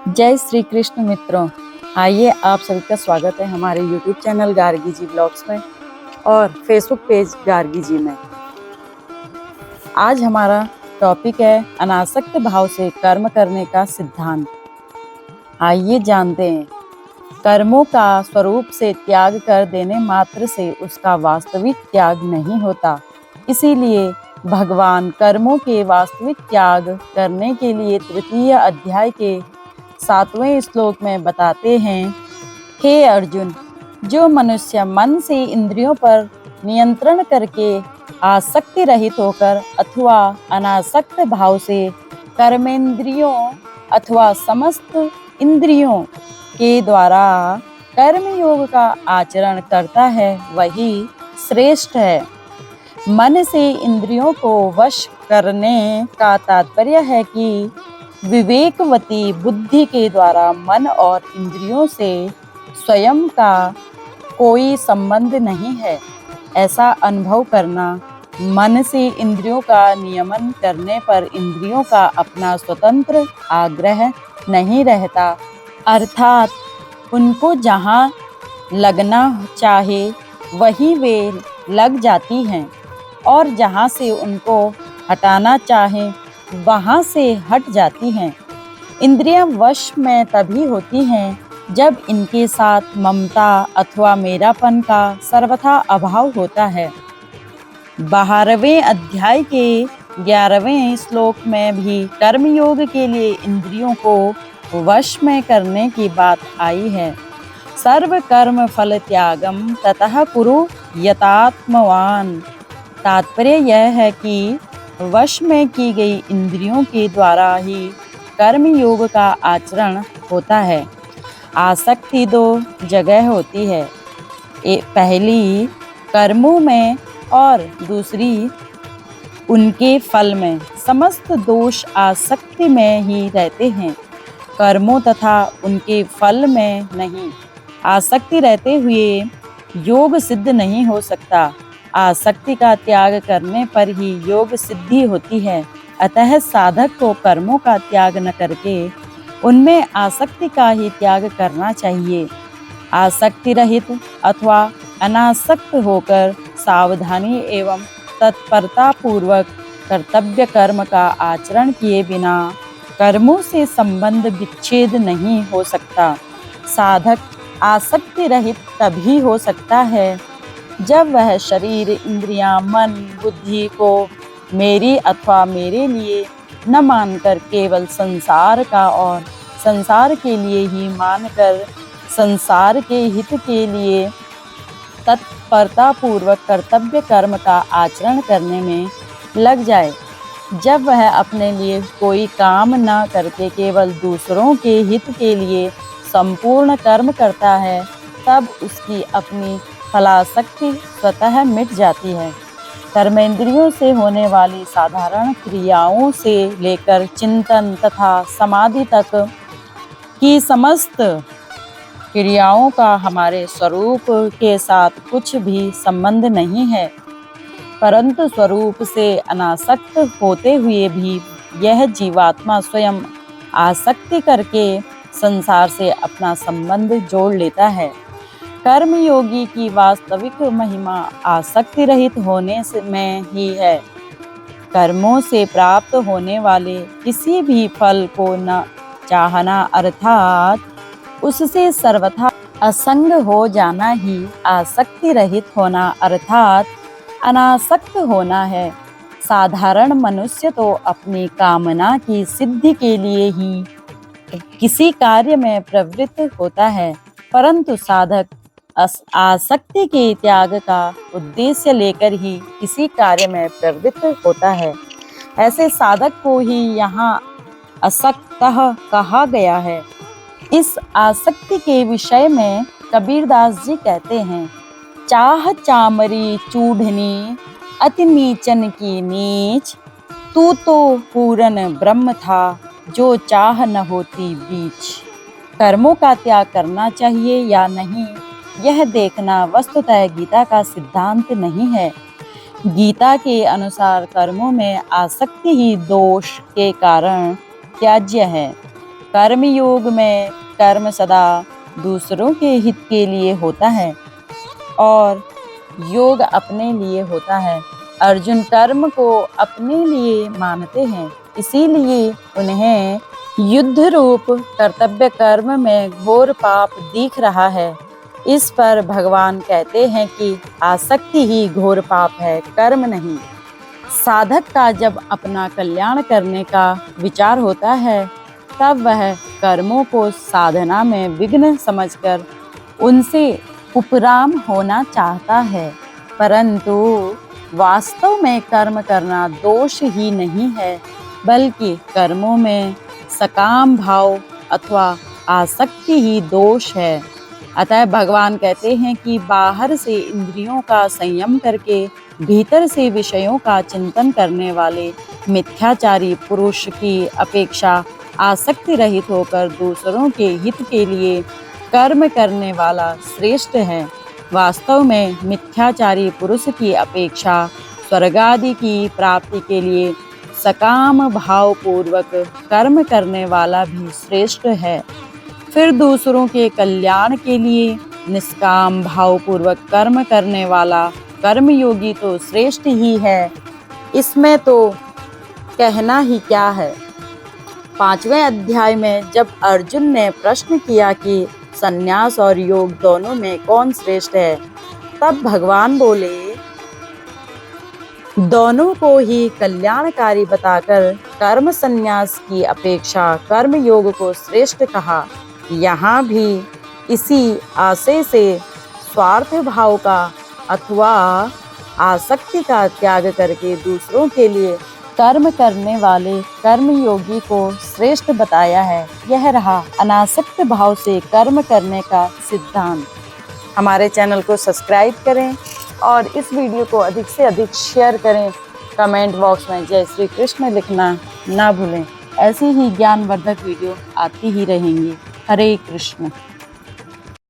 जय श्री कृष्ण मित्रों। आइए आप सभी का स्वागत है हमारे YouTube चैनल गार्गी जी ब्लॉग्स में और Facebook पेज गार्गी जी में। आज हमारा टॉपिक है अनासक्त भाव से कर्म करने का सिद्धांत। आइए जानते हैं। कर्मों का स्वरूप से त्याग कर देने मात्र से उसका वास्तविक त्याग नहीं होता। इसीलिए भगवान कर्मों के वास्तविक त्याग करने के लिए तृतीय अध्याय के 7वें श्लोक में बताते हैं, हे अर्जुन, जो मनुष्य मन से इंद्रियों पर नियंत्रण करके आसक्ति रहित होकर अथवा अनासक्त भाव से कर्मेंद्रियों अथवा समस्त इंद्रियों के द्वारा कर्म योग का आचरण करता है, वही श्रेष्ठ है। मन से इंद्रियों को वश करने का तात्पर्य है कि विवेकवती बुद्धि के द्वारा मन और इंद्रियों से स्वयं का कोई संबंध नहीं है, ऐसा अनुभव करना। मन से इंद्रियों का नियमन करने पर इंद्रियों का अपना स्वतंत्र आग्रह नहीं रहता, अर्थात उनको जहाँ लगना चाहे वहीं वे लग जाती हैं और जहाँ से उनको हटाना चाहे वहाँ से हट जाती हैं। इंद्रियां वश में तभी होती हैं जब इनके साथ ममता अथवा मेरापन का सर्वथा अभाव होता है। 12वें अध्याय के 11वें श्लोक में भी कर्मयोग के लिए इंद्रियों को वश में करने की बात आई है। सर्व कर्म फल त्यागम ततः कुरु यतात्मवान। तात्पर्य यह है कि वश में की गई इंद्रियों के द्वारा ही कर्म योग का आचरण होता है। आसक्ति दो जगह होती है, पहली कर्मों में और दूसरी उनके फल में। समस्त दोष आसक्ति में ही रहते हैं, कर्मों तथा उनके फल में नहीं। आसक्ति रहते हुए योग सिद्ध नहीं हो सकता। आसक्ति का त्याग करने पर ही योग सिद्धि होती है। अतः साधक को कर्मों का त्याग न करके उनमें आसक्ति का ही त्याग करना चाहिए। आसक्ति रहित अथवा अनासक्त होकर सावधानी एवं तत्परता पूर्वक कर्तव्य कर्म का आचरण किए बिना कर्मों से संबंध विच्छेद नहीं हो सकता। साधक आसक्ति रहित तभी हो सकता है जब वह शरीर, इंद्रियां, मन, बुद्धि को मेरी अथवा मेरे लिए न मानकर केवल संसार का और संसार के लिए ही मानकर संसार के हित के लिए तत्परता पूर्वक कर्तव्य कर्म का आचरण करने में लग जाए। जब वह अपने लिए कोई काम न करके केवल दूसरों के हित के लिए संपूर्ण कर्म करता है, तब उसकी अपनी फलासक्ति स्वतः मिट जाती है। कर्मेंद्रियों से होने वाली साधारण क्रियाओं से लेकर चिंतन तथा समाधि तक की समस्त क्रियाओं का हमारे स्वरूप के साथ कुछ भी संबंध नहीं है, परंतु स्वरूप से अनासक्त होते हुए भी यह जीवात्मा स्वयं आसक्ति करके संसार से अपना संबंध जोड़ लेता है। कर्मयोगी की वास्तविक महिमा आसक्ति रहित होने में ही है। कर्मों से प्राप्त होने वाले किसी भी फल को न चाहना अर्थात उससे सर्वथा असंग हो जाना ही आसक्ति रहित होना अर्थात अनासक्त होना है। साधारण मनुष्य तो अपनी कामना की सिद्धि के लिए ही किसी कार्य में प्रवृत्त होता है, परंतु साधक आसक्ति के त्याग का उद्देश्य लेकर ही किसी कार्य में प्रवृत्त होता है। ऐसे साधक को ही यहाँ असक्तः कहा गया है। इस आसक्ति के विषय में कबीरदास जी कहते हैं, चाह चामरी चूढ़नी अति नीचन की नीच, तू तो पूरन ब्रह्म था जो चाह न होती बीच। कर्मों का त्याग करना चाहिए या नहीं, यह देखना वस्तुतः गीता का सिद्धांत नहीं है। गीता के अनुसार कर्मों में आसक्ति ही दोष के कारण त्याज्य है। कर्मयोग में कर्म सदा दूसरों के हित के लिए होता है और योग अपने लिए होता है। अर्जुन कर्म को अपने लिए मानते हैं, इसीलिए उन्हें युद्ध रूप कर्तव्य कर्म में घोर पाप दिख रहा है। इस पर भगवान कहते हैं कि आसक्ति ही घोर पाप है, कर्म नहीं। साधक का जब अपना कल्याण करने का विचार होता है, तब वह कर्मों को साधना में विघ्न समझकर उनसे उपराम होना चाहता है, परंतु वास्तव में कर्म करना दोष ही नहीं है, बल्कि कर्मों में सकाम भाव अथवा आसक्ति ही दोष है। अतः भगवान कहते हैं कि बाहर से इंद्रियों का संयम करके भीतर से विषयों का चिंतन करने वाले मिथ्याचारी पुरुष की अपेक्षा आसक्ति रहित होकर दूसरों के हित के लिए कर्म करने वाला श्रेष्ठ है। वास्तव में मिथ्याचारी पुरुष की अपेक्षा स्वर्ग आदि की प्राप्ति के लिए सकाम भाव पूर्वक कर्म करने वाला भी श्रेष्ठ है। फिर दूसरों के कल्याण के लिए निष्काम भाव पूर्वक कर्म करने वाला कर्मयोगी तो श्रेष्ठ ही है, इसमें तो कहना ही क्या है। 5वें अध्याय में जब अर्जुन ने प्रश्न किया कि संन्यास और योग दोनों में कौन श्रेष्ठ है, तब भगवान बोले, दोनों को ही कल्याणकारी बताकर कर्म संन्यास की अपेक्षा कर्म योग को श्रेष्ठ कहा। यहाँ भी इसी आशय से स्वार्थ भाव का अथवा आसक्ति का त्याग करके दूसरों के लिए कर्म करने वाले कर्मयोगी को श्रेष्ठ बताया है। यह रहा अनासक्त भाव से कर्म करने का सिद्धांत। हमारे चैनल को सब्सक्राइब करें और इस वीडियो को अधिक से अधिक शेयर करें। कमेंट बॉक्स में जय श्री कृष्ण लिखना ना भूलें। ऐसी ही ज्ञानवर्धक वीडियो आती ही रहेंगी। हरे कृष्ण।